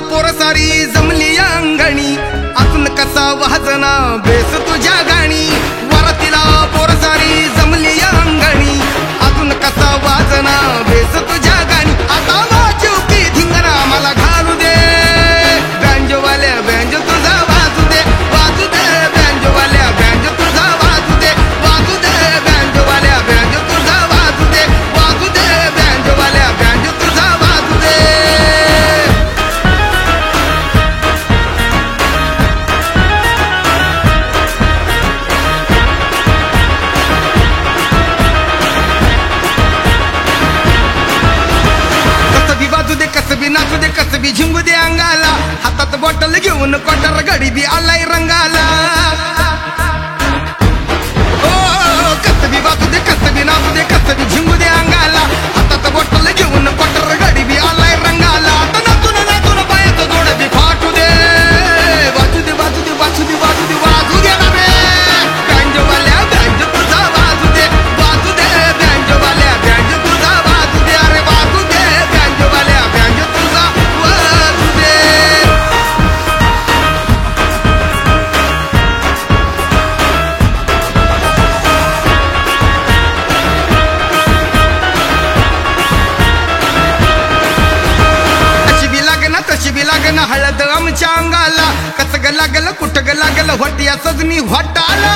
पोरसारी जमली अंगणी अजून कसा वाजना बेस तुझ्या गाणी वरातीला पोरसारी जमली अंगणी अजून कसा वाजना बेस तुझ्या गाणी आता वाजू की धिंगणा मला घालू दे बँजोवाल्या बँजो तुझा वाजू दे बँजोवाल्या बँजो तुझा वाजू दे बँजोवाल्या बँजो तुझा वाजू दे बँजोवाल्या बँजो तुझा वाजू दे कसबी नाचू दे कसबी झिंगू दे अंगाला हातात बॉटल घेऊन क्वार्टर गडी बी आलाय रंगाला ओ कसबी बाजू दे कसबी नाचू दे कसबी झिंगू दे अंगाला हातात बॉटल घेऊन क्वार्टर गडी बी आलाय रंगाला आता नाचून पायाचं जोड बी फाटू दे वाजू दे वाजू दे वाजू दे वाजू दे वाजू दे ना रे बँजोवाल्या बँजो तुझा वाजू दे बँजोवाल्या बँजो तुझा वाजू दे अरे वाजू दे बँजोवाल्या बँजो तुझा वाजू दे तशी बी लागना हळद आमच्या अंगाला कसं ग लागलं कुठं ग लागलं होट या सजनी होटाला